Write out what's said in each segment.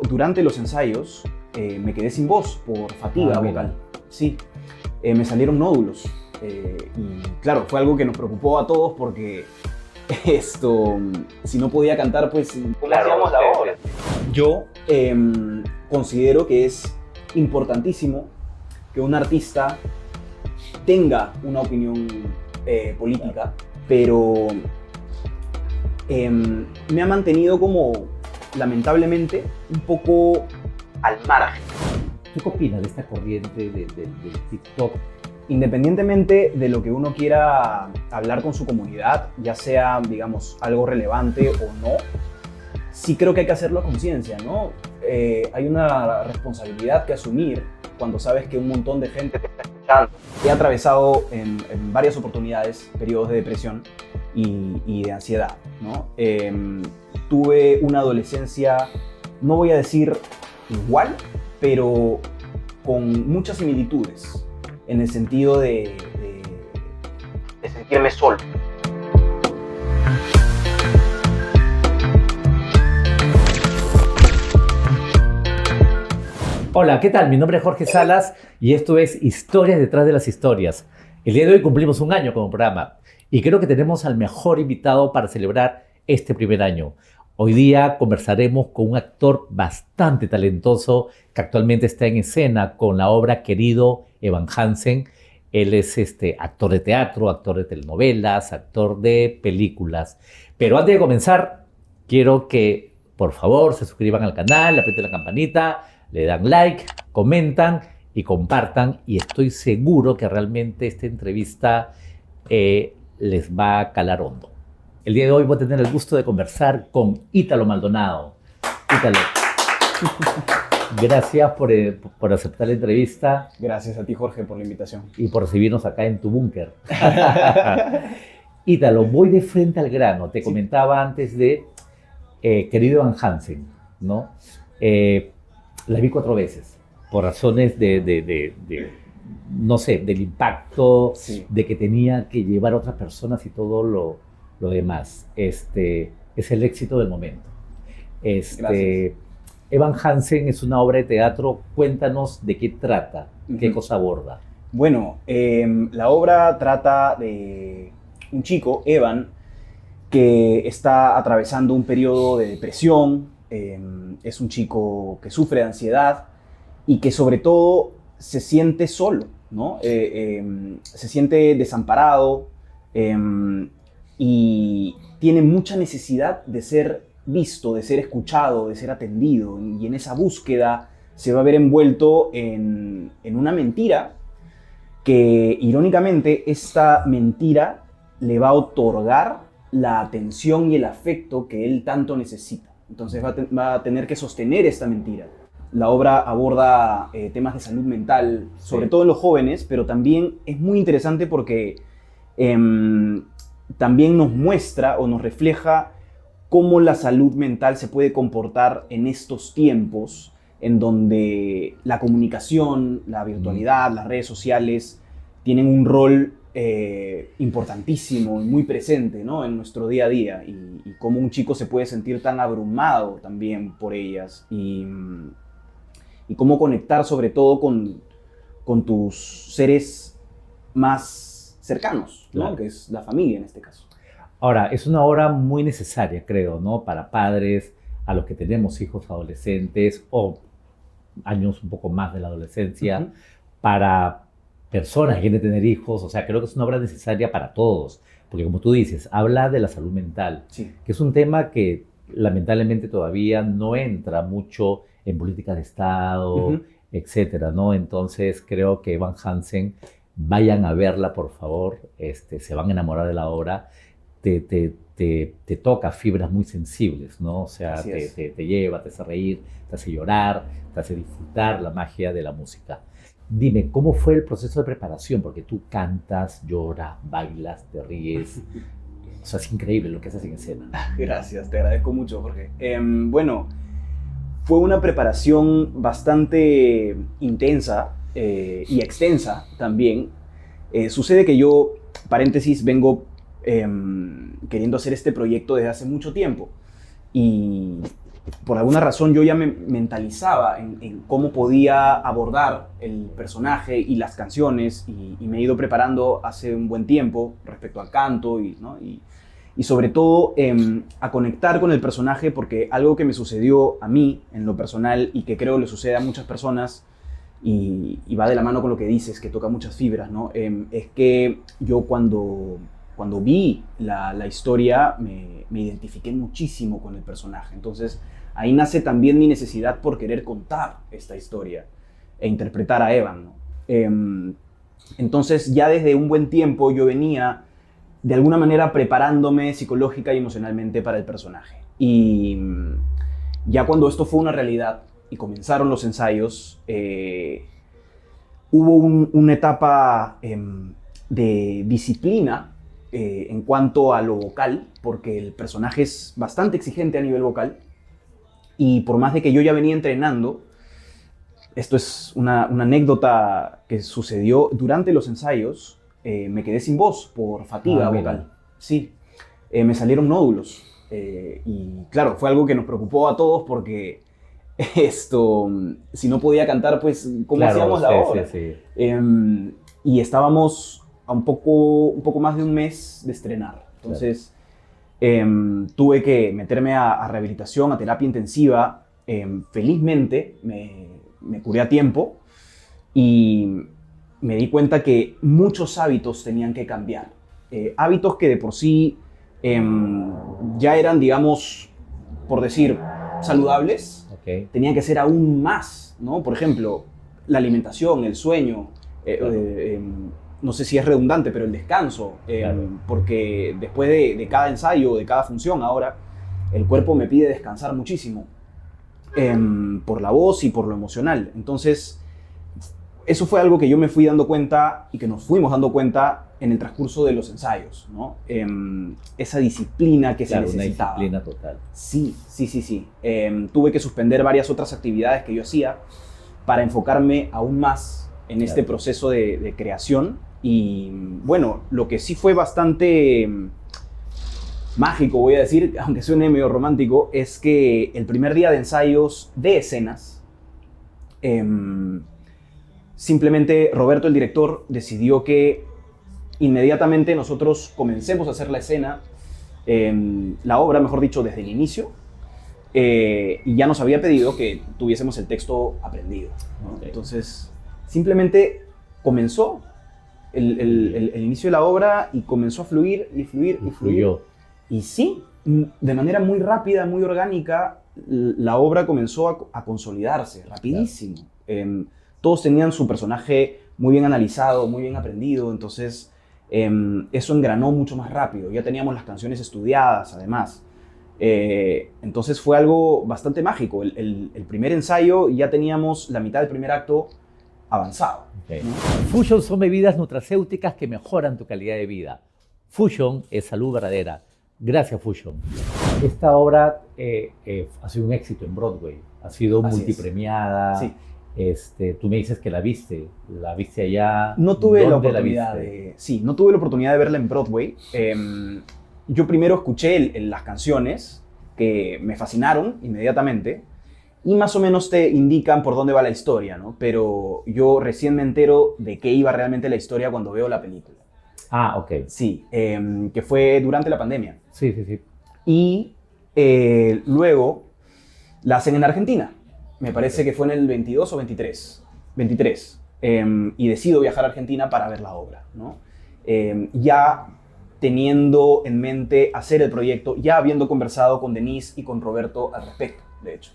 durante los ensayos me quedé sin voz por fatiga vocal. Sí, me salieron nódulos. Y claro, fue algo que nos preocupó a todos porque si no podía cantar, pues ¿cómo hacíamos la obra? Yo considero que es importantísimo que un artista tenga una opinión política, pero me ha mantenido como, lamentablemente, un poco al margen. ¿Tú qué opinas de esta corriente del TikTok? Independientemente de lo que uno quiera hablar con su comunidad, ya sea, digamos, algo relevante o no, sí creo que hay que hacerlo a conciencia, ¿no? Hay una responsabilidad que asumir cuando sabes que un montón de gente te está escuchando. He atravesado en varias oportunidades periodos de depresión y de ansiedad, ¿no? Tuve una adolescencia, no voy a decir igual, pero con muchas similitudes, en el sentido de sentirme solo. Hola, ¿qué tal? Mi nombre es Jorge Salas y esto es Historias detrás de las historias. El día de hoy cumplimos un año como programa y creo que tenemos al mejor invitado para celebrar este primer año. Hoy día conversaremos con un actor bastante talentoso que actualmente está en escena con la obra Querido Evan Hansen. Él es actor de teatro, actor de telenovelas, actor de películas. Pero antes de comenzar, quiero que por favor se suscriban al canal, aprieten la campanita, le dan like, comentan y compartan. Y estoy seguro que realmente esta entrevista les va a calar hondo. El día de hoy voy a tener el gusto de conversar con Ítalo Maldonado. Ítalo, gracias por aceptar la entrevista. Gracias a ti, Jorge, por la invitación. Y por recibirnos acá en tu búnker. Ítalo, voy de frente al grano. Te comentaba antes de Querido Evan Hansen, ¿no? La vi 4 veces, por razones no sé, del impacto, sí, de que tenía que llevar a otras personas y todo lo demás. Es el éxito del momento. Evan Hansen es una obra de teatro. Cuéntanos de qué trata, qué cosa aborda. Bueno, la obra trata de un chico, Evan, que está atravesando un periodo de depresión. Es un chico que sufre de ansiedad y que sobre todo se siente solo, ¿no? Se siente desamparado y tiene mucha necesidad de ser visto, de ser escuchado, de ser atendido, y en esa búsqueda se va a ver envuelto en una mentira que, irónicamente, esta mentira le va a otorgar la atención y el afecto que él tanto necesita. Entonces va a tener que sostener esta mentira. La obra aborda temas de salud mental, sobre todo en los jóvenes, pero también es muy interesante porque también nos muestra o nos refleja cómo la salud mental se puede comportar en estos tiempos en donde la comunicación, la virtualidad, las redes sociales tienen un rol importantísimo y muy presente, ¿no? En nuestro día a día, y cómo un chico se puede sentir tan abrumado también por ellas, y cómo conectar sobre todo con tus seres más cercanos, ¿no? Claro. Que es la familia en este caso. Ahora, es una obra muy necesaria, creo, ¿no? Para padres, a los que tenemos hijos adolescentes o años un poco más de la adolescencia, para personas que quieren tener hijos. O sea, creo que es una obra necesaria para todos, porque como tú dices, habla de la salud mental, sí, que es un tema que lamentablemente todavía no entra mucho en políticas de Estado, etcétera, ¿no? Entonces creo que Evan Hansen, vayan a verla, por favor, se van a enamorar de la obra. Te toca fibras muy sensibles, ¿no? O sea, te lleva, te hace reír, te hace llorar, te hace disfrutar la magia de la música. Dime, ¿cómo fue el proceso de preparación? Porque tú cantas, lloras, bailas, te ríes. O sea, es increíble lo que haces en escena. Gracias, te agradezco mucho, Jorge. Bueno, fue una preparación bastante intensa y extensa también. Sucede que yo, paréntesis, vengo queriendo hacer este proyecto desde hace mucho tiempo. Y por alguna razón yo ya me mentalizaba en cómo podía abordar el personaje y las canciones y me he ido preparando hace un buen tiempo respecto al canto ¿no? Y sobre todo a conectar con el personaje, porque algo que me sucedió a mí en lo personal y que creo le sucede a muchas personas y va de la mano con lo que dices, que toca muchas fibras, ¿no? Es que yo cuando vi la historia me identifiqué muchísimo con el personaje. Entonces ahí nace también mi necesidad por querer contar esta historia e interpretar a Evan, ¿no? Entonces ya desde un buen tiempo yo venía de alguna manera preparándome psicológica y emocionalmente para el personaje. Y ya cuando esto fue una realidad y comenzaron los ensayos, hubo una etapa de disciplina en cuanto a lo vocal, porque el personaje es bastante exigente a nivel vocal, y por más de que yo ya venía entrenando, esto es una anécdota que sucedió durante los ensayos, me quedé sin voz por fatiga vocal. Sí, me salieron nódulos, y claro, fue algo que nos preocupó a todos porque si no podía cantar, pues, ¿cómo hacíamos la obra? Sí. Y estábamos a un poco más de un mes de estrenar. Entonces, tuve que meterme a rehabilitación, a terapia intensiva. Felizmente, me curé a tiempo y me di cuenta que muchos hábitos tenían que cambiar. Hábitos que de por sí ya eran, digamos, por decir, saludables, tenían que ser aún más, ¿no? Por ejemplo, la alimentación, el sueño, no sé si es redundante, pero el descanso, porque después de cada ensayo, de cada función ahora, el cuerpo me pide descansar muchísimo, por la voz y por lo emocional. Entonces, eso fue algo que yo me fui dando cuenta y que nos fuimos dando cuenta en el transcurso de los ensayos, ¿no? Esa disciplina que se necesitaba. Una disciplina total. Sí. Tuve que suspender varias otras actividades que yo hacía para enfocarme aún más en este proceso de creación. Y bueno, lo que sí fue bastante mágico, voy a decir, aunque suene medio romántico, es que el primer día de ensayos de escenas, simplemente Roberto, el director, decidió que inmediatamente nosotros comencemos a hacer la escena, la obra, mejor dicho, desde el inicio, y ya nos había pedido que tuviésemos el texto aprendido, ¿no? Entonces, simplemente comenzó el inicio de la obra y comenzó a fluir y fluir y fluir. Y sí, de manera muy rápida, muy orgánica, la obra comenzó a consolidarse rapidísimo. Todos tenían su personaje muy bien analizado, muy bien aprendido, entonces eso engranó mucho más rápido. Ya teníamos las canciones estudiadas, además. Entonces fue algo bastante mágico. El primer ensayo ya teníamos la mitad del primer acto avanzado. ¿No? Fusion son bebidas nutracéuticas que mejoran tu calidad de vida. Fusion es salud verdadera. Gracias, Fusion. Esta obra ha sido un éxito en Broadway. Ha sido multipremiada. Sí. Tú me dices que la viste allá. No tuve la oportunidad no tuve la oportunidad de verla en Broadway. Yo primero escuché las canciones que me fascinaron inmediatamente y más o menos te indican por dónde va la historia, ¿no? Pero yo recién me entero de qué iba realmente la historia cuando veo la película. Ah, ok. Sí, que fue durante la pandemia. Sí. Y luego la hacen en Argentina. Me parece que fue en el 22 o 23. Y decido viajar a Argentina para ver la obra, ¿no? Ya teniendo en mente hacer el proyecto, ya habiendo conversado con Denise y con Roberto al respecto, de hecho.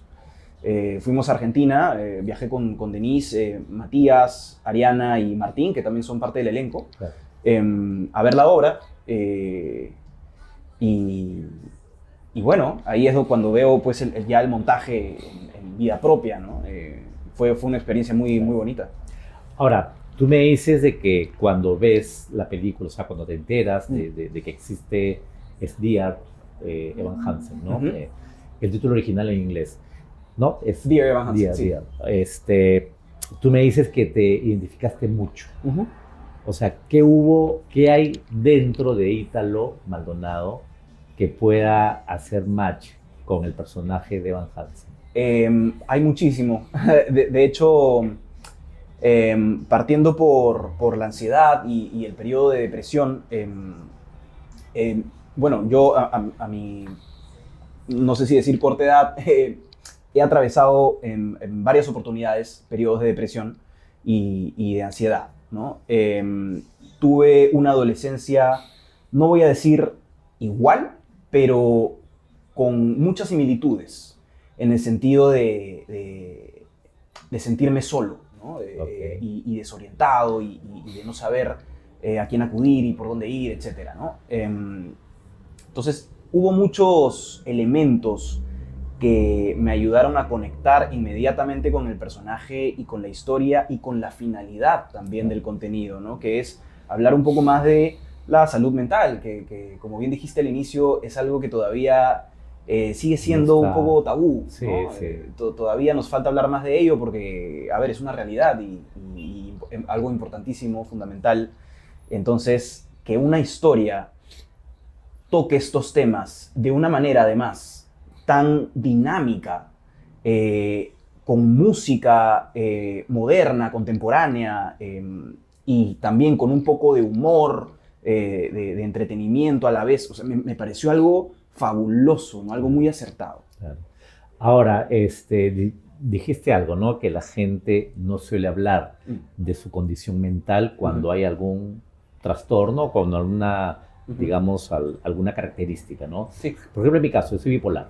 Fuimos a Argentina, viajé con Denise, Matías, Ariana y Martín, que también son parte del elenco, Claro. A ver la obra. Y bueno, ahí es cuando veo pues, ya el montaje en vida propia, ¿no? Fue una experiencia muy bonita. Ahora, tú me dices de que cuando ves la película, o sea, cuando te enteras de que existe Dear Evan Hansen, ¿no? El título original en inglés, ¿no? Es Dear Evan Hansen, sí. Dear. Tú me dices que te identificaste mucho. O sea, ¿qué hay dentro de Ítalo Maldonado que pueda hacer match con el personaje de Van Helsing? Hay muchísimo. De hecho, partiendo por la ansiedad y el periodo de depresión, bueno, yo a mi, no sé si decir corta edad, he atravesado en varias oportunidades periodos de depresión y de ansiedad, ¿no? Tuve una adolescencia, no voy a decir igual, pero con muchas similitudes, en el sentido de sentirme solo, ¿no? Okay. Y desorientado y de no saber a quién acudir y por dónde ir, etc., ¿no? Entonces, hubo muchos elementos que me ayudaron a conectar inmediatamente con el personaje y con la historia y con la finalidad también del contenido, ¿no? Que es hablar un poco más de la salud mental, que como bien dijiste al inicio, es algo que todavía sigue siendo un poco tabú, sí, ¿no? Sí. Todavía nos falta hablar más de ello porque, a ver, es una realidad y algo importantísimo, fundamental. Entonces, que una historia toque estos temas de una manera, además, tan dinámica, con música moderna, contemporánea, y también con un poco de humor, de entretenimiento a la vez. O sea, me pareció algo fabuloso, ¿no? Algo muy acertado. Claro. Ahora, dijiste algo, ¿no? Que la gente no suele hablar de su condición mental cuando hay algún trastorno, cuando alguna, digamos, alguna característica, ¿no? Sí. Por ejemplo, en mi caso, yo soy bipolar,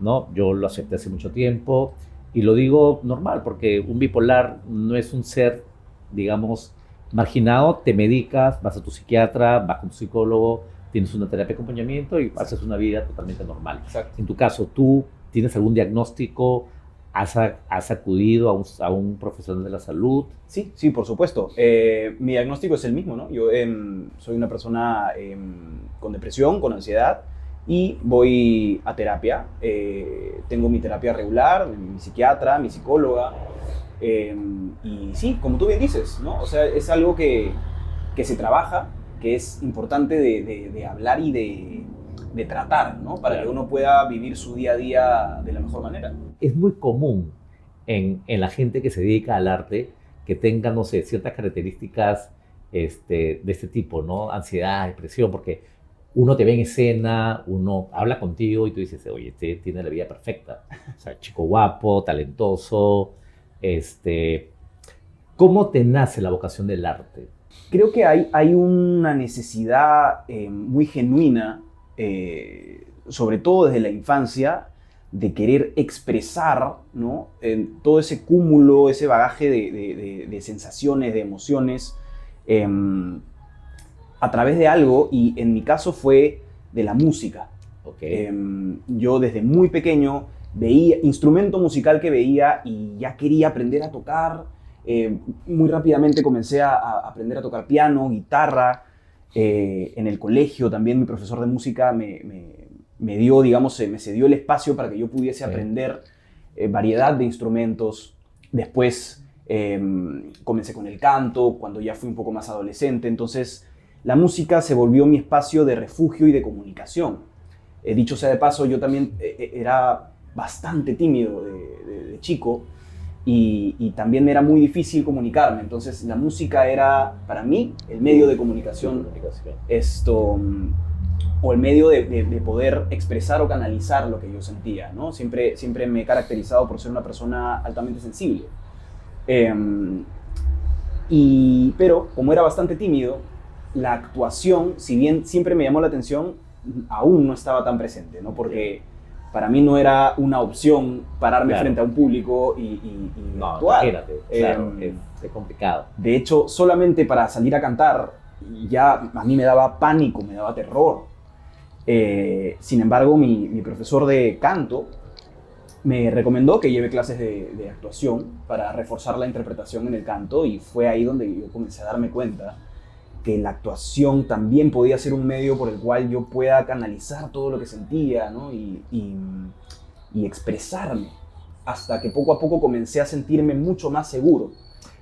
¿no? Yo lo acepté hace mucho tiempo y lo digo normal, porque un bipolar no es un ser, digamos, marginado. Te medicas, vas a tu psiquiatra, vas con tu psicólogo, tienes una terapia de acompañamiento y haces una vida totalmente normal. Exacto. En tu caso, ¿tú tienes algún diagnóstico? ¿Has acudido a un profesional de la salud? Sí, sí, por supuesto. Mi diagnóstico es el mismo, ¿no? Yo soy una persona con depresión, con ansiedad, y voy a terapia. Tengo mi terapia regular, mi psiquiatra, mi psicóloga. Y sí, como tú bien dices, ¿no? O sea, es algo que se trabaja, que es importante de hablar y de tratar, ¿no? Para que uno pueda vivir su día a día de la mejor manera. Es muy común en la gente que se dedica al arte que tenga, no sé, ciertas características de este tipo, ¿no? Ansiedad, depresión, porque uno te ve en escena, uno habla contigo y tú dices, oye, este tiene la vida perfecta. O sea, chico guapo, talentoso. ¿Cómo te nace la vocación del arte? Creo que hay una necesidad muy genuina, sobre todo desde la infancia, de querer expresar, ¿no? Todo ese cúmulo, ese bagaje de sensaciones, de emociones, a través de algo, y en mi caso fue de la música. Okay. Yo desde muy pequeño veía instrumento musical que veía y ya quería aprender a tocar. Muy rápidamente comencé a aprender a tocar piano, guitarra. En el colegio también mi profesor de música me dio, digamos, me cedió el espacio para que yo pudiese aprender variedad de instrumentos. Después comencé con el canto, cuando ya fui un poco más adolescente. Entonces, la música se volvió mi espacio de refugio y de comunicación. Dicho sea de paso, yo también era bastante tímido de chico y también me era muy difícil comunicarme. Entonces, la música era, para mí, el medio de comunicación. O el medio de poder expresar o canalizar lo que yo sentía, ¿no? Siempre me he caracterizado por ser una persona altamente sensible. Pero, como era bastante tímido, la actuación, si bien siempre me llamó la atención, aún no estaba tan presente, ¿no? Porque para mí no era una opción pararme frente a un público y actuar. Imagínate, claro, es complicado. De hecho, solamente para salir a cantar, ya a mí me daba pánico, me daba terror. Sin embargo, mi profesor de canto me recomendó que lleve clases de actuación para reforzar la interpretación en el canto, y fue ahí donde yo comencé a darme cuenta que la actuación también podía ser un medio por el cual yo pueda canalizar todo lo que sentía, ¿no? y expresarme, hasta que poco a poco comencé a sentirme mucho más seguro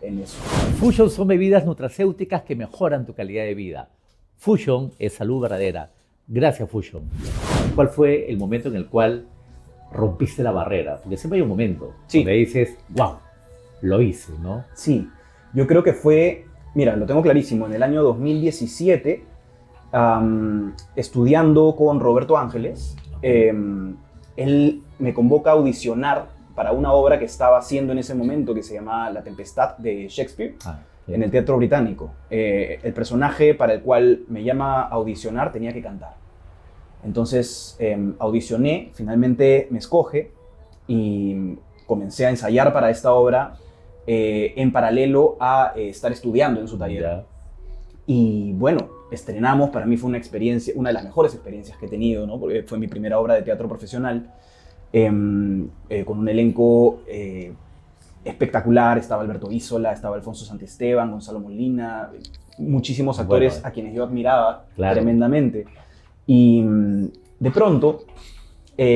en eso. Fusion son bebidas nutracéuticas que mejoran tu calidad de vida. Fusion es salud verdadera. Gracias, Fusion. ¿Cuál fue el momento en el cual rompiste la barrera? Porque siempre hay un momento Sí. donde dices, wow, lo hice, ¿no? Sí, yo creo que fue, mira, lo tengo clarísimo, en el año 2017, estudiando con Roberto Ángeles, él me convoca a audicionar para una obra que estaba haciendo en ese momento que se llama La Tempestad de Shakespeare en el Teatro Británico. El personaje para el cual me llama a audicionar tenía que cantar. Entonces audicioné, finalmente me escoge y comencé a ensayar para esta obra en paralelo a estar estudiando en su taller. Ya. Y bueno, estrenamos, para mí fue una experiencia, una de las mejores experiencias que he tenido, ¿no? Porque fue mi primera obra de teatro profesional, con un elenco espectacular. Estaba Alberto Isola, estaba Alfonso Santisteban, Gonzalo Molina, muchísimos actores a quienes yo admiraba tremendamente. Y de pronto,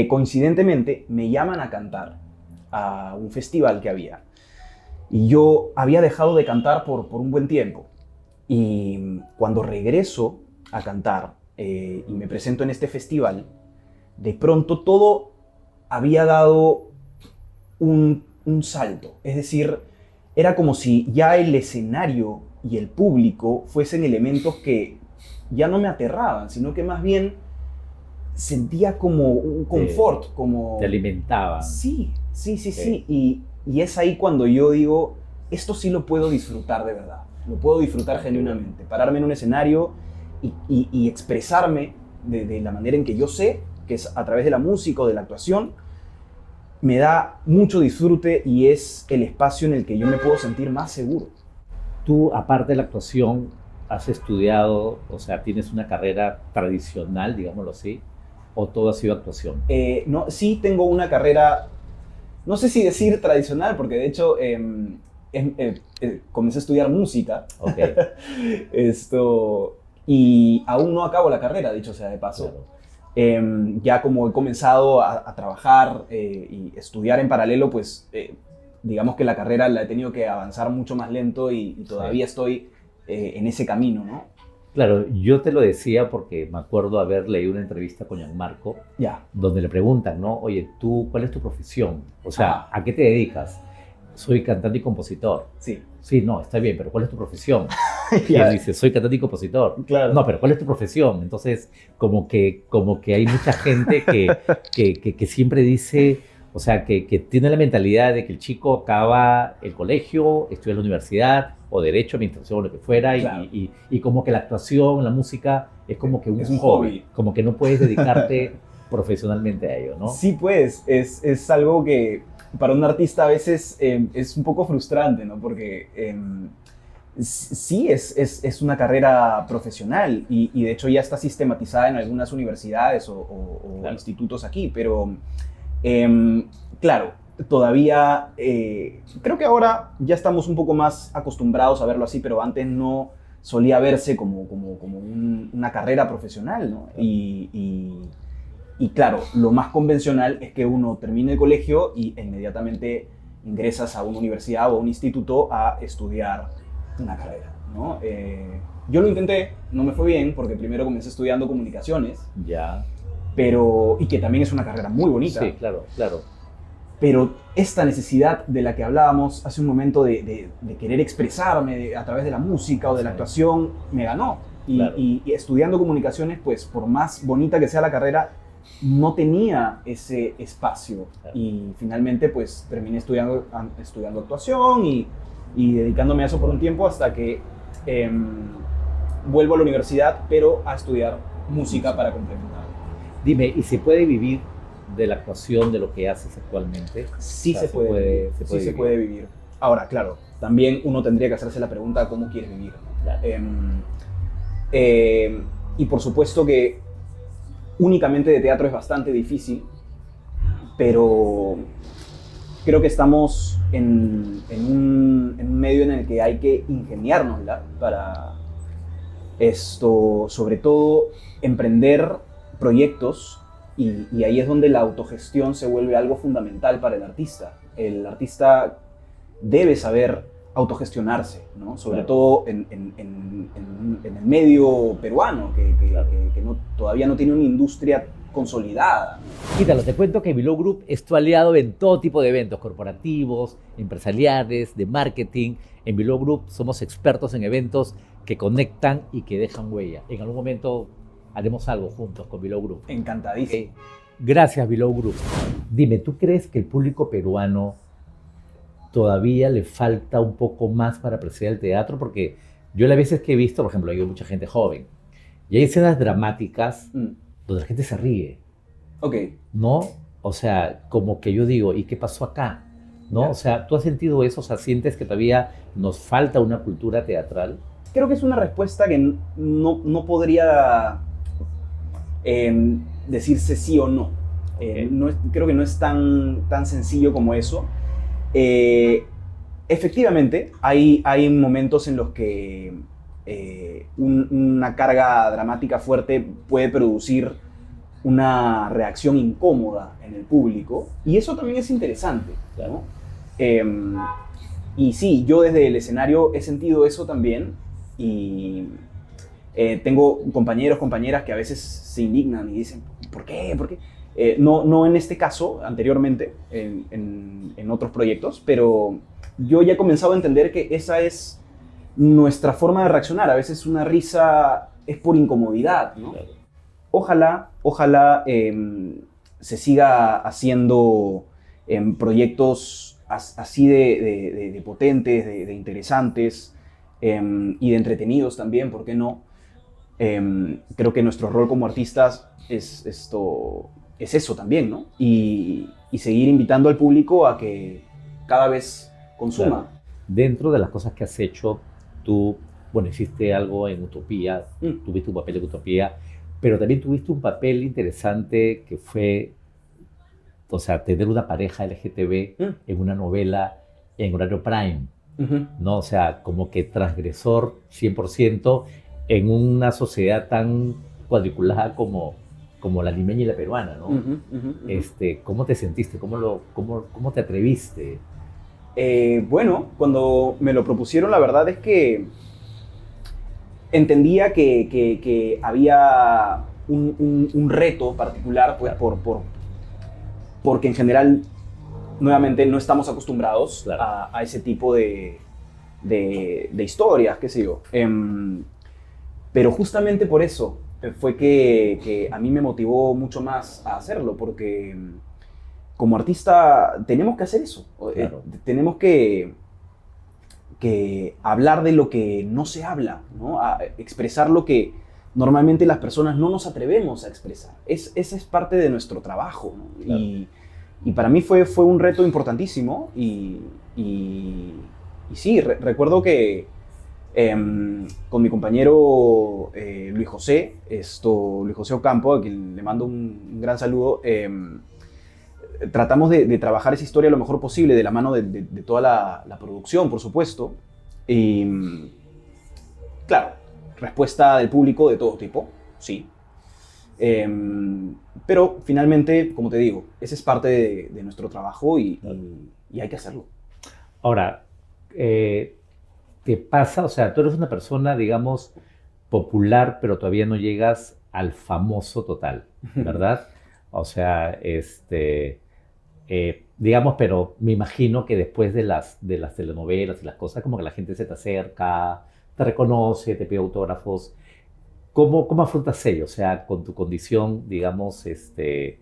coincidentemente, me llaman a cantar a un festival que había. Y yo había dejado de cantar por un buen tiempo. Y cuando regreso a cantar y me presento en este festival, de pronto todo había dado un salto. Es decir, era como si ya el escenario y el público fuesen elementos que ya no me aterraban, sino que más bien sentía como un confort, como... Te alimentaban. Sí. Y es ahí cuando yo digo, esto sí lo puedo disfrutar de verdad. Lo puedo disfrutar genuinamente. Pararme en un escenario y expresarme de la manera en que yo sé, que es a través de la música o de la actuación, me da mucho disfrute y es el espacio en el que yo me puedo sentir más seguro. Tú, aparte de la actuación, has estudiado, o sea, tienes una carrera tradicional, digámoslo así, o todo ha sido actuación. No, sí tengo una carrera, no sé si decir tradicional, porque de hecho comencé a estudiar música. Okay. Y aún no acabo la carrera, dicho sea de paso. Claro. Ya como he comenzado a trabajar y estudiar en paralelo, pues digamos que la carrera la he tenido que avanzar mucho más lento y todavía estoy en ese camino, ¿no? Claro, yo te lo decía porque me acuerdo haber leído una entrevista con Gianmarco, donde le preguntan, ¿no? Oye, ¿tú cuál es tu profesión? O sea, ¿a qué te dedicas? Soy cantante y compositor. Sí. Sí, no, está bien, pero ¿cuál es tu profesión? Y él dice, soy cantante y compositor. Claro. No, pero ¿cuál es tu profesión? Entonces, como que hay mucha gente que siempre dice, o sea, que tiene la mentalidad de que el chico acaba el colegio, estudia en la universidad, o derecho, administración, o lo que fuera, claro. y como que la actuación, la música, es como que un hobby. Como que no puedes dedicarte profesionalmente a ello, ¿no? Sí, pues, es algo que para un artista a veces es un poco frustrante, ¿no? Porque sí es una carrera profesional y de hecho ya está sistematizada en algunas universidades o claro. institutos aquí, pero claro, todavía creo que ahora ya estamos un poco más acostumbrados a verlo así, pero antes no solía verse como una carrera profesional, ¿no? Y claro, lo más convencional es que uno termine el colegio y inmediatamente ingresas a una universidad o a un instituto a estudiar una carrera, ¿no? Yo lo intenté, no me fue bien porque primero comencé estudiando comunicaciones. Ya. Y que también es una carrera muy bonita. Sí, claro, claro. Pero esta necesidad de la que hablábamos hace un momento de querer expresarme a través de la música o de la actuación me ganó. Claro. Y estudiando comunicaciones, pues por más bonita que sea la carrera, no tenía ese espacio. Claro. Y finalmente pues terminé estudiando actuación y dedicándome a eso por un tiempo hasta que vuelvo a la universidad, pero a estudiar música para complementar. Dime, ¿y se puede vivir de la actuación de lo que haces actualmente? Sí, o sea, se puede vivir. Ahora, claro, también uno tendría que hacerse la pregunta ¿cómo quieres vivir? Claro. Y por supuesto que únicamente de teatro es bastante difícil, pero creo que estamos en un medio en el que hay que ingeniárnosla para sobre todo emprender proyectos y ahí es donde la autogestión se vuelve algo fundamental para el artista. El artista debe saber autogestionarse, ¿no? Sobre todo en el medio peruano, que todavía no tiene una industria consolidada. Ítalo, te cuento que Below Group es tu aliado en todo tipo de eventos corporativos, empresariales, de marketing. En Below Group somos expertos en eventos que conectan y que dejan huella. En algún momento haremos algo juntos con Below Group. Encantadísimo. Gracias, Below Group. Dime, ¿tú crees que el público peruano todavía le falta un poco más para apreciar el teatro? Porque yo las veces que he visto, por ejemplo, hay mucha gente joven y hay escenas dramáticas donde la gente se ríe. Ok. ¿No? O sea, como que yo digo, ¿y qué pasó acá? ¿No? Ya. O sea, ¿tú has sentido eso? O sea, ¿sientes que todavía nos falta una cultura teatral? Creo que es una respuesta que no podría decirse sí o no. Ok. Creo que no es tan sencillo como eso. Efectivamente, hay momentos en los que una carga dramática fuerte puede producir una reacción incómoda en el público, y eso también es interesante, Claro. ¿no? Y sí, yo desde el escenario he sentido eso también, y tengo compañeros, compañeras que a veces se indignan y dicen, ¿por qué? ¿Por qué? No en este caso, anteriormente, en otros proyectos, pero yo ya he comenzado a entender que esa es nuestra forma de reaccionar. A veces una risa es por incomodidad, ¿no? Claro. Ojalá se siga haciendo proyectos así de potentes, de interesantes y de entretenidos también, ¿por qué no? Creo que nuestro rol como artistas es eso también, ¿no? Y seguir invitando al público a que cada vez consuma. Claro. Dentro de las cosas que has hecho, tú, bueno, hiciste algo en Utopía, tuviste un papel en Utopía, pero también tuviste un papel interesante que fue, o sea, tener una pareja LGTB en una novela en horario prime, ¿no? O sea, como que transgresor 100% en una sociedad tan cuadriculada como la limeña y la peruana, ¿no? ¿Cómo te sentiste? ¿Cómo te atreviste? Bueno, cuando me lo propusieron, la verdad es que entendía que había un reto particular, pues, porque en general, nuevamente, no estamos acostumbrados Claro. a ese tipo de historias, qué sé yo. Pero justamente por eso fue que a mí me motivó mucho más a hacerlo, porque como artista tenemos que hacer eso. Claro. Tenemos que hablar de lo que no se habla, ¿no? Expresar lo que normalmente las personas no nos atrevemos a expresar. Esa es parte de nuestro trabajo, ¿no? Claro. Y para mí fue un reto importantísimo, y sí, recuerdo que con mi compañero Luis José Ocampo, a quien le mando un gran saludo, tratamos de trabajar esa historia lo mejor posible, de la mano de toda la producción, por supuesto. Y claro, respuesta del público de todo tipo, sí. Pero finalmente, como te digo, ese es parte de nuestro trabajo, y hay que hacerlo. Ahora, ¿te pasa? O sea, tú eres una persona, digamos, popular, pero todavía no llegas al famoso total, ¿verdad? O sea, digamos, pero me imagino que después de las telenovelas y las cosas, como que la gente se te acerca, te reconoce, te pide autógrafos. ¿Cómo afrontas ello? O sea, con tu condición, digamos, de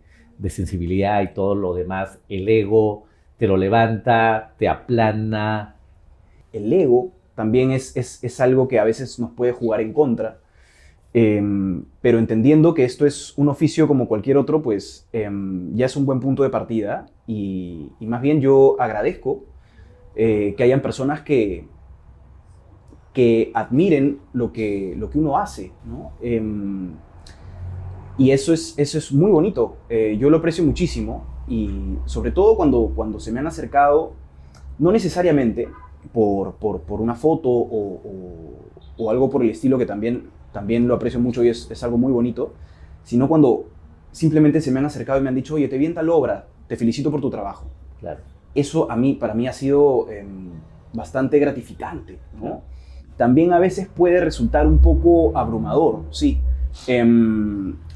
sensibilidad y todo lo demás, el ego te lo levanta, te aplana. El ego también es algo que a veces nos puede jugar en contra. Pero entendiendo que esto es un oficio como cualquier otro, pues ya es un buen punto de partida, y más bien yo agradezco que hayan personas que admiren lo que uno hace, ¿no? Y eso es muy bonito. Yo lo aprecio muchísimo, y sobre todo cuando se me han acercado, no necesariamente por una foto o algo por el estilo, que también lo aprecio mucho y es algo muy bonito, sino cuando simplemente se me han acercado y me han dicho, oye, te vi en tal obra, te felicito por tu trabajo. Claro. Eso para mí ha sido bastante gratificante, ¿no? Claro. También a veces puede resultar un poco abrumador, sí.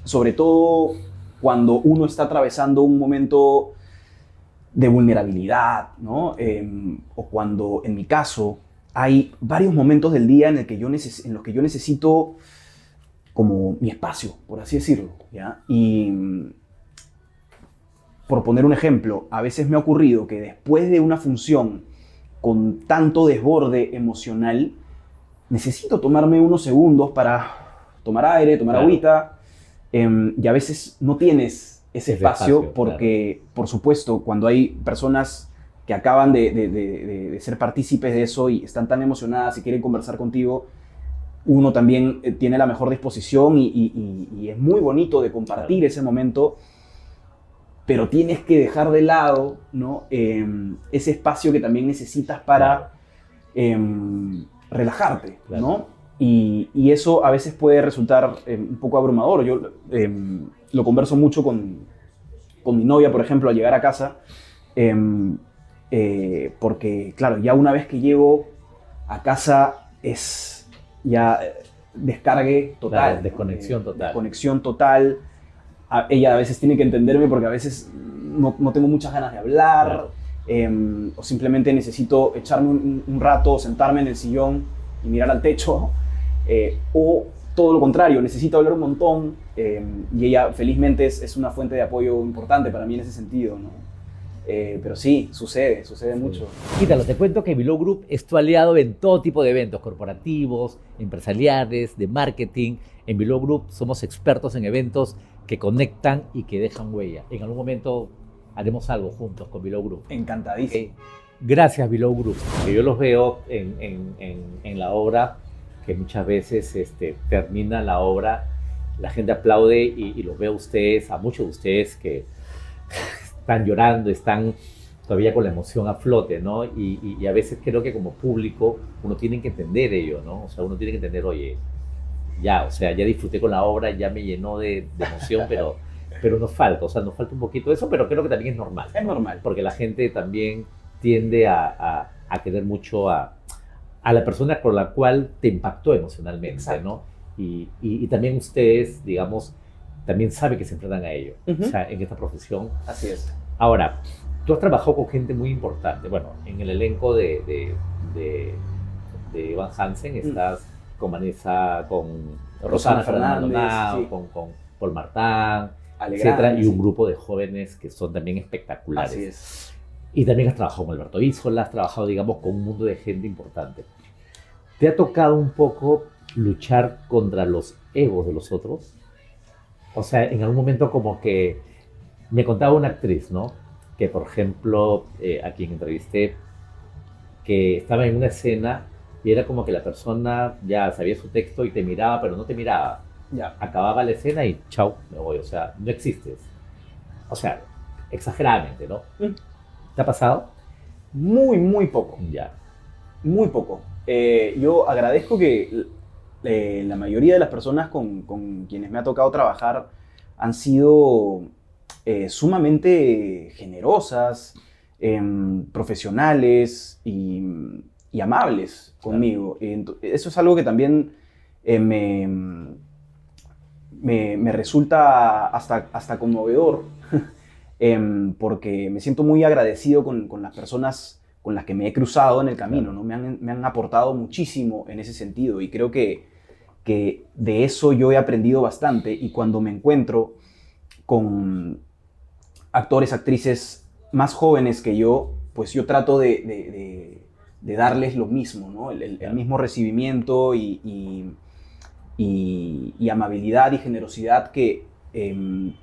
Sobre todo cuando uno está atravesando un momento de vulnerabilidad, ¿no? O cuando, en mi caso, hay varios momentos del día en los que yo necesito como mi espacio, por así decirlo, ¿ya? Y por poner un ejemplo, a veces me ha ocurrido que después de una función con tanto desborde emocional, necesito tomarme unos segundos para tomar aire, tomar agüita, y a veces no tienes ese espacio porque, por supuesto, cuando hay personas que acaban de ser partícipes de eso y están tan emocionadas y quieren conversar contigo, uno también tiene la mejor disposición y es muy bonito de compartir ese momento, pero tienes que dejar de lado, ¿no? Ese espacio que también necesitas para relajarte, ¿no? Y eso a veces puede resultar un poco abrumador. Yo lo converso mucho con mi novia, por ejemplo, al llegar a casa, porque, claro, ya una vez que llego a casa es ya descargue total. Claro, desconexión total. Desconexión total. Ella a veces tiene que entenderme porque a veces no tengo muchas ganas de hablar, o simplemente necesito echarme un rato, sentarme en el sillón y mirar al techo, o todo lo contrario, necesito hablar un montón, y ella felizmente es una fuente de apoyo importante para mí en ese sentido, ¿no? Pero sí, sucede mucho. Quítalo, te cuento que Below Group es tu aliado en todo tipo de eventos corporativos, empresariales, de marketing. En Below Group somos expertos en eventos que conectan y que dejan huella. En algún momento haremos algo juntos con Below Group. Encantadísimo. Gracias, Below Group. Que yo los veo en la obra, que muchas veces termina la obra, la gente aplaude y los veo a ustedes, a muchos de ustedes que están llorando, están todavía con la emoción a flote, ¿no? Y a veces creo que como público uno tiene que entender ello, ¿no? O sea, uno tiene que entender, oye, ya, o sea, ya disfruté con la obra, ya me llenó de emoción, pero nos falta, o sea, nos falta un poquito de eso, pero creo que también es normal. Es normal. Porque la gente también tiende a querer mucho a la persona con la cual te impactó emocionalmente, exacto, ¿no? Y también ustedes, digamos, también saben que se enfrentan a ello, o sea, en esta profesión. Así es. Ahora, tú has trabajado con gente muy importante. Bueno, en el elenco de Van Hansen estás con Vanessa, con Rosana Fernández, sí, con Paul Martán, etcétera, y un grupo de jóvenes que son también espectaculares. Así es. Y también has trabajado con Alberto Isola, has trabajado, digamos, con un mundo de gente importante. ¿Te ha tocado un poco luchar contra los egos de los otros? O sea, en algún momento como que me contaba una actriz, ¿no? Que, por ejemplo, a quien entrevisté, que estaba en una escena y era como que la persona ya sabía su texto y te miraba, pero no te miraba. Ya. Acababa la escena y chau, me voy. O sea, no existes. O sea, exageradamente, ¿no? ¿Te ha pasado? Muy, muy poco. Ya. Muy poco. Yo agradezco que la mayoría de las personas con quienes me ha tocado trabajar han sido sumamente generosas, profesionales y amables conmigo. Eso es algo que también me resulta hasta conmovedor, porque me siento muy agradecido con las personas con las que me he cruzado en el camino, ¿no? Me han aportado muchísimo en ese sentido y creo que de eso yo he aprendido bastante, y cuando me encuentro con actores, actrices más jóvenes que yo, pues yo trato de darles lo mismo, ¿no? El mismo recibimiento y amabilidad y generosidad que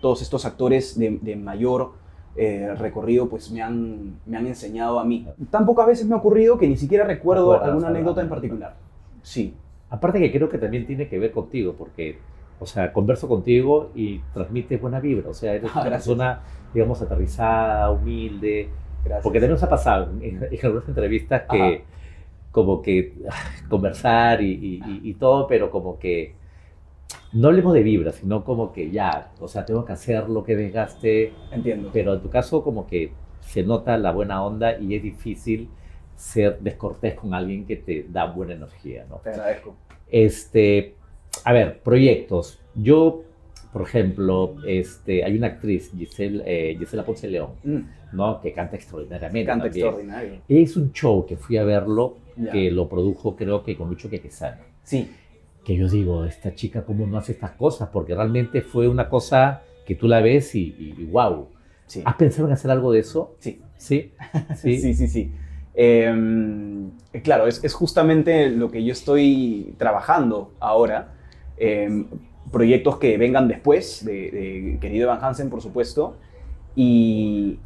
todos estos actores de mayor recorrido pues me han enseñado a mí. Tan pocas veces me ha ocurrido que ni siquiera recuerdo alguna anécdota en particular. Sí. Aparte que creo que también tiene que ver contigo, porque, o sea, converso contigo y transmites buena vibra, o sea, eres una persona, digamos, aterrizada, humilde. Gracias. Porque también nos ha pasado en algunas entrevistas que como que conversar y todo, pero como que no hablemos de vibra, sino como que ya, o sea, tengo que hacer lo que desgaste. Entiendo. Pero en tu caso como que se nota la buena onda y es difícil ser descortés con alguien que te da buena energía, ¿no? Te agradezco. A ver, proyectos. Yo, por ejemplo, hay una actriz, Gisela Ponce León, ¿no? Que canta extraordinariamente. Canta también. extraordinario. Es un show que fui a verlo, Ya. que lo produjo creo que con Lucho Quequesana. Sí. Que yo digo, esta chica cómo no hace estas cosas, porque realmente fue una cosa que tú la ves y wow. Sí. ¿Has pensado en hacer algo de eso? Sí. Sí. Sí, sí, sí. Claro, es justamente lo que yo estoy trabajando ahora. Proyectos que vengan después de querido Evan Hansen, por supuesto. Y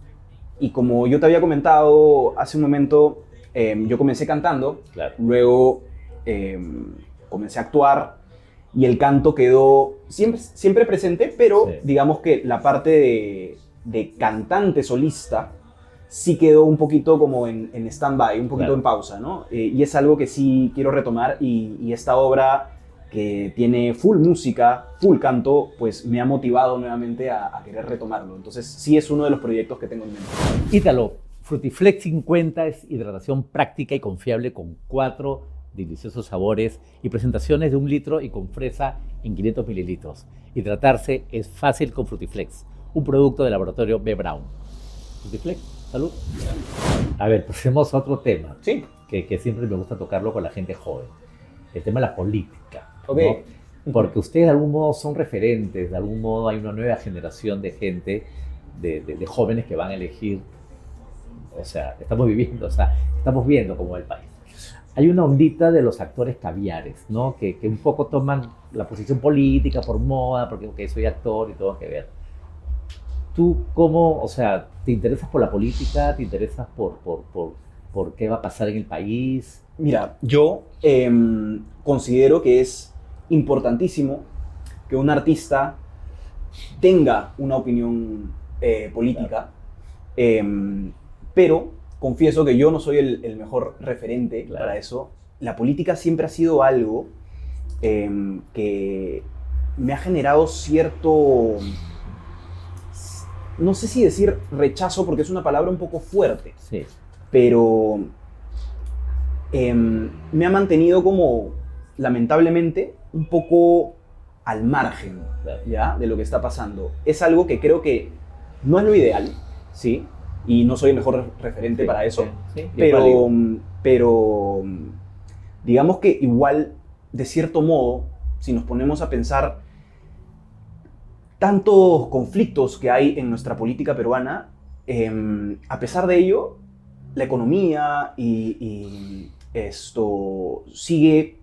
como yo te había comentado hace un momento, yo comencé cantando, Claro. luego comencé a actuar y el canto quedó siempre presente, pero Sí. digamos que la parte de cantante solista sí quedó un poquito como en stand-by, un poquito Claro. en pausa, ¿no? Y es algo que sí quiero retomar y esta obra que tiene full música, full canto, pues me ha motivado nuevamente a querer retomarlo. Entonces sí es uno de los proyectos que tengo en mente. Ítalo, Frutiflex 50 es hidratación práctica y confiable con 4 deliciosos sabores y presentaciones de 1 litro y con fresa en 500 mililitros. Hidratarse es fácil con Frutiflex, un producto del laboratorio B. Braun. Frutiflex, salud. A ver, pasemos a otro tema, Sí. que siempre me gusta tocarlo con la gente joven. El tema de la política. Ok. ¿No? Porque ustedes de algún modo son referentes, de algún modo hay una nueva generación de gente, de jóvenes que van a elegir, o sea, estamos viendo cómo va el país. Hay una ondita de los actores caviares, ¿no? Que un poco toman la posición política por moda, porque okay, soy actor y todo que ver. ¿Tú cómo, o sea, te interesas por la política? ¿Te interesas por qué va a pasar en el país? Mira, yo considero que es importantísimo que un artista tenga una opinión política, pero confieso que yo no soy el mejor referente Claro. para eso. La política siempre ha sido algo que me ha generado cierto, no sé si decir rechazo, porque es una palabra un poco fuerte, Sí. pero me ha mantenido como, lamentablemente, un poco al margen, Claro. ¿ya? De lo que está pasando. Es algo que creo que no es lo ideal, ¿sí? Y no soy el mejor referente Sí, para eso, sí, y es válido. pero digamos que igual, de cierto modo, si nos ponemos a pensar tantos conflictos que hay en nuestra política peruana, a pesar de ello, la economía y esto sigue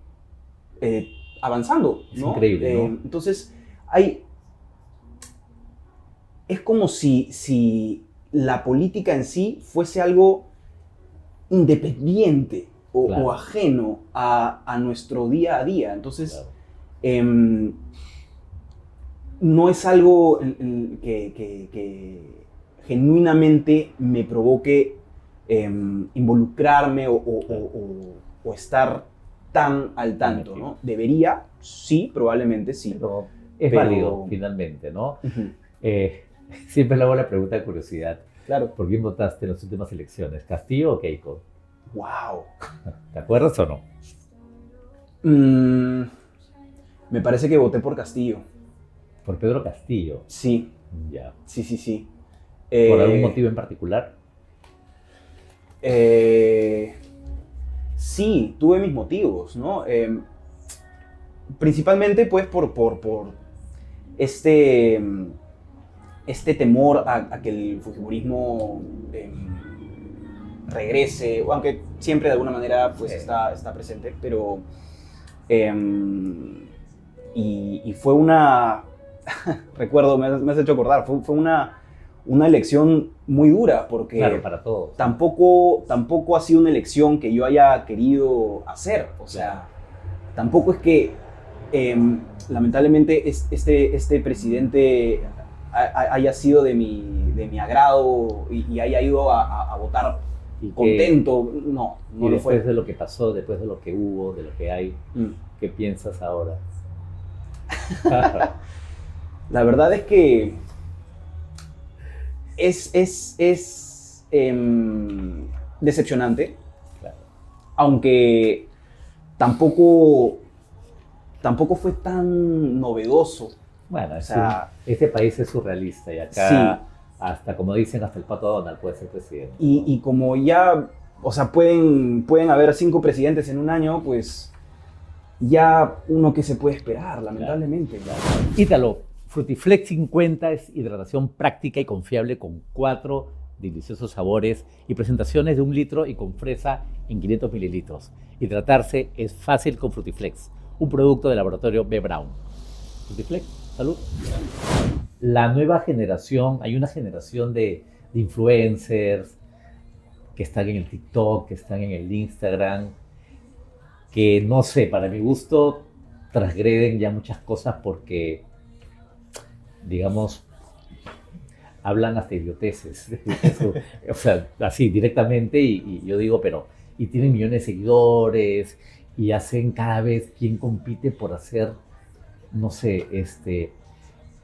avanzando, Es ¿no? increíble, ¿no? Entonces, es como si la política en sí fuese algo independiente Claro. o ajeno a nuestro día a día. Entonces, Claro. no es algo que genuinamente me provoque involucrarme o estar tan al tanto, ¿no? Debería, sí, probablemente sí. Pero es Pero- válido finalmente, ¿no? Ujú, Siempre le hago la pregunta de curiosidad. claro. ¿Por quién votaste en las últimas elecciones? ¿Castillo o Keiko? Wow. ¿Te acuerdas o no? Me parece que voté por Castillo. Por Pedro Castillo. Sí, Ya. sí, sí, sí. ¿Por algún motivo en particular? Sí, tuve mis motivos, ¿no? Principalmente, pues, por este temor a que el fujimorismo regrese, o aunque siempre de alguna manera pues, Sí. está presente, pero... y fue una... recuerdo, me has hecho acordar, fue una elección muy dura, porque Claro, para todos. tampoco ha sido una elección que yo haya querido hacer. O sea, tampoco es que lamentablemente este presidente haya sido de mi agrado y haya ido a votar Y que- contento. No y lo después fue. de lo que pasó, después de lo que hubo, de lo que hay, Mm. ¿qué piensas ahora? La verdad es que es decepcionante, Claro. aunque tampoco fue tan novedoso Bueno, O sea, este país es surrealista y acá, sí, hasta como dicen, hasta el pato Donald puede ser presidente. y como ya, o sea, pueden haber 5 presidentes en un año, pues ya uno que se puede esperar, Claro. lamentablemente. Ítalo, Frutiflex 50 es hidratación práctica y confiable con 4 deliciosos sabores y presentaciones de 1 litro y con fresa en 500 mililitros. Hidratarse es fácil con Frutiflex, un producto del laboratorio B. Braun. Frutiflex, salud. La nueva generación, hay una generación de influencers que están en el TikTok, que están en el Instagram, que no sé, para mi gusto transgreden ya muchas cosas porque, digamos, hablan hasta idioteces. Eso, o sea, así directamente y yo digo, pero, y tienen millones de seguidores y hacen cada vez quien compite por hacer, no sé,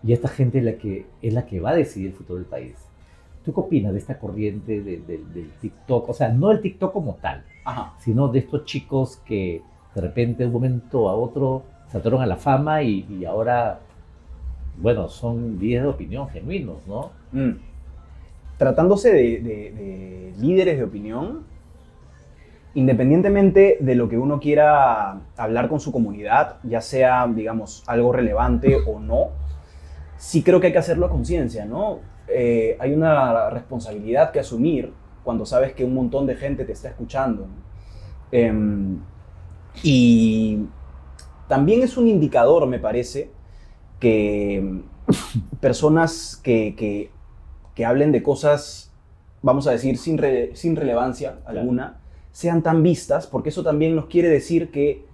y esta gente es la que va a decidir el futuro del país. ¿Tú qué opinas de esta corriente del TikTok? O sea, no el TikTok como tal, Ajá. sino de estos chicos que de repente de un momento a otro saltaron a la fama y ahora, bueno, son líderes de opinión genuinos, ¿no? Mm. Tratándose de líderes de opinión, independientemente de lo que uno quiera hablar con su comunidad, ya sea, digamos, algo relevante o no, sí creo que hay que hacerlo a conciencia, ¿no? Hay una responsabilidad que asumir cuando sabes que un montón de gente te está escuchando. Em, y también es un indicador, me parece, que personas que hablen de cosas, vamos a decir, sin relevancia alguna, sean tan vistas, porque eso también nos quiere decir que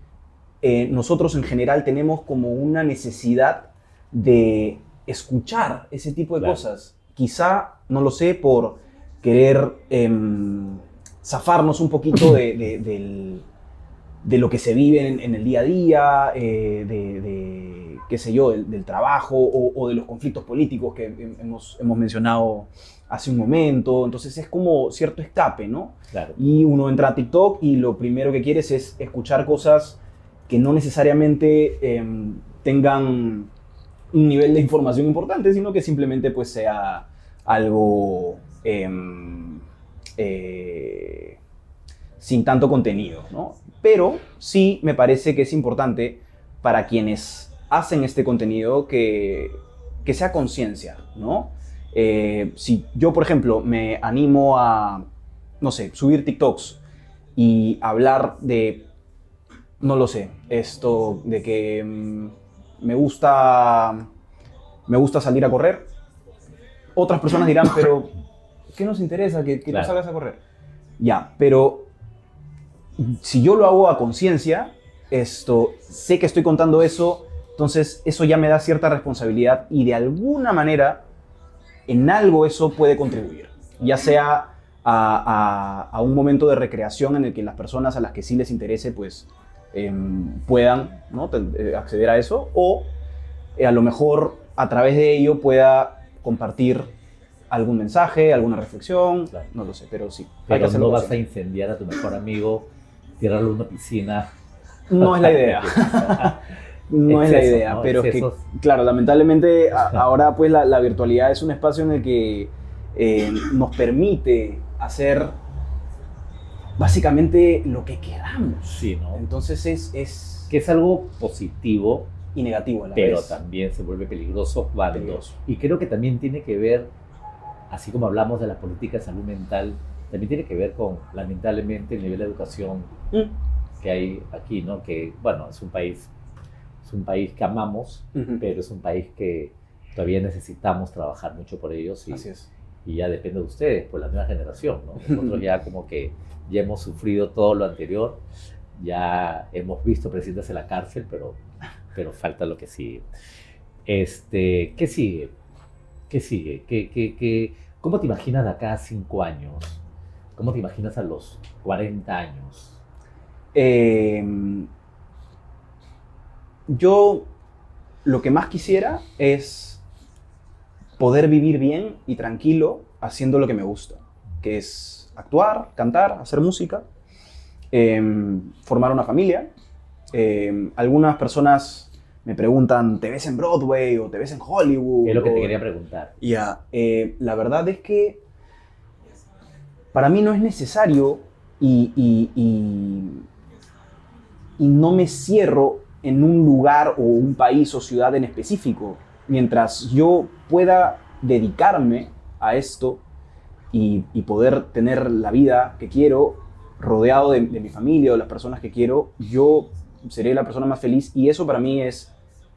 nosotros en general tenemos como una necesidad de escuchar ese tipo de Claro. cosas. Quizá, no lo sé, por querer zafarnos un poquito de lo que se vive en el día a día, qué sé yo, del trabajo o de los conflictos políticos que hemos mencionado hace un momento. Entonces es como cierto escape, ¿no? Claro. Y uno entra a TikTok y lo primero que quieres es escuchar cosas que no necesariamente tengan un nivel de información importante, sino que simplemente pues sea algo sin tanto contenido, ¿no? Pero sí me parece que es importante para quienes hacen este contenido que sea conciencia, ¿no? Si yo, por ejemplo, me animo a, no sé, subir TikToks y hablar de, no lo sé, esto de que me gusta salir a correr, otras personas dirán, pero ¿qué nos interesa que Claro. tú salgas a correr? Ya, pero si yo lo hago a conciencia, sé que estoy contando eso, entonces eso ya me da cierta responsabilidad y de alguna manera en algo eso puede contribuir, ya sea a un momento de recreación en el que las personas a las que sí les interese pues puedan, ¿no?, acceder a eso, o a lo mejor a través de ello pueda compartir algún mensaje, alguna reflexión, Claro. no lo sé, pero sí. Hay que Pero hacerlo no vas a consciente. incendiar a tu mejor amigo, tirarlo a una piscina. No es la idea. No es la Excesos, idea, ¿no? pero es que, Excesos. claro, lamentablemente ahora pues la virtualidad es un espacio en el que nos permite hacer básicamente lo que queramos. Sí, ¿no? Entonces es Que es algo positivo, y negativo a la pero vez. también se vuelve peligroso cuando... Peligroso. Y creo que también tiene que ver, así como hablamos de la política de salud mental, también tiene que ver con, lamentablemente, el nivel de educación que hay aquí, ¿no? Que, bueno, es un país que amamos, Ujú. pero es un país que todavía necesitamos trabajar mucho por ellos Así es. y ya depende de ustedes, por la nueva generación, ¿no? Nosotros ya como que ya hemos sufrido todo lo anterior, ya hemos visto presidentes en la cárcel, pero falta lo que sigue. ¿Qué sigue? ¿Qué sigue? ¿Cómo te imaginas de acá a 5 años? ¿Cómo te imaginas a los 40 años? Yo lo que más quisiera es poder vivir bien y tranquilo haciendo lo que me gusta, que es actuar, cantar, hacer música, formar una familia. Algunas personas me preguntan, ¿te ves en Broadway o te ves en Hollywood? Es lo que te O- quería preguntar. Ya, la verdad es que para mí no es necesario y no me cierro en un lugar o un país o ciudad en específico. Mientras yo pueda dedicarme a esto y poder tener la vida que quiero, rodeado de mi familia o las personas que quiero, yo seré la persona más feliz y eso para mí es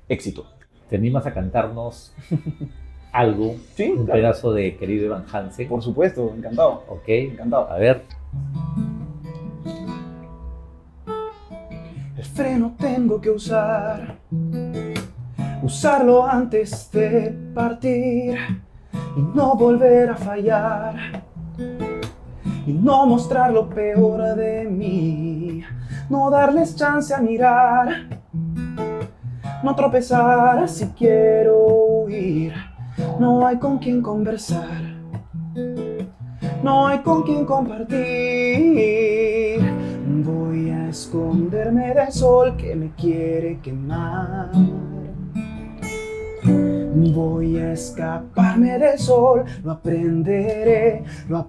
éxito. ¿Te animas a cantarnos algo? Sí, Un claro. pedazo de Querido Evan Hansen. Por supuesto, encantado. Ok, Encantado. a ver. El freno tengo que usarlo antes de partir y no volver a fallar y no mostrar lo peor de mí, no darles chance a mirar, no tropezar si quiero huir, no hay con quien conversar, no hay con quien compartir. Voy a esconderme del sol que me quiere quemar. Voy a escaparme del sol, lo aprenderé, lo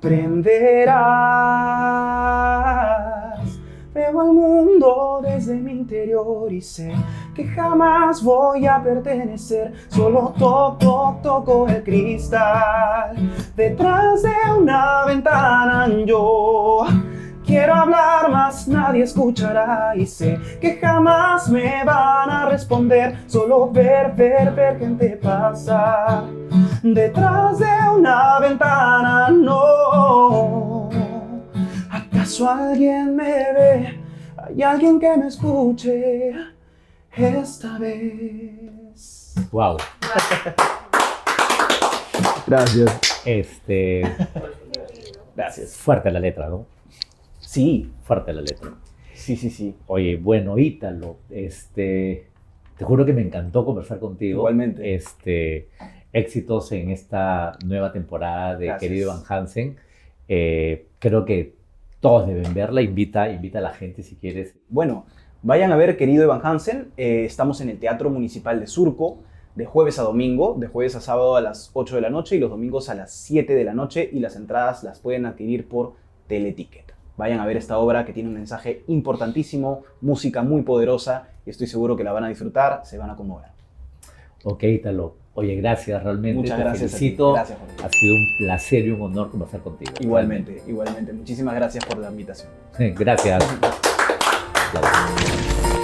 aprenderás. Veo al mundo desde mi interior y sé que jamás voy a pertenecer. Solo toco el cristal. Detrás de una ventana yo quiero hablar, mas nadie escuchará y sé que jamás me van a responder. Solo ver gente pasar detrás de una ventana, no. ¿Acaso alguien me ve? ¿Hay alguien que me escuche esta vez? Wow. Gracias. Gracias. Fuerte la letra, ¿no? Sí, Fuerte la letra. sí. Oye, bueno, Ítalo, te juro que me encantó conversar contigo. Igualmente. Éxitos en esta nueva temporada de Gracias. Querido Evan Hansen. Creo que todos deben verla. Invita a la gente si quieres. Bueno, vayan a ver Querido Evan Hansen. Estamos en el Teatro Municipal de Surco de jueves a domingo, de jueves a sábado a las 8 de la noche y los domingos a las 7 de la noche y las entradas las pueden adquirir por Teleticket. Vayan a ver esta obra que tiene un mensaje importantísimo, música muy poderosa y estoy seguro que la van a disfrutar, se van a conmover. Ok, Ítalo. Oye, gracias realmente. Muchas te gracias a ti. felicito. Gracias, Jorge. Ha sido un placer y un honor conversar contigo. Igualmente. Muchísimas gracias por la invitación. Gracias. Claro.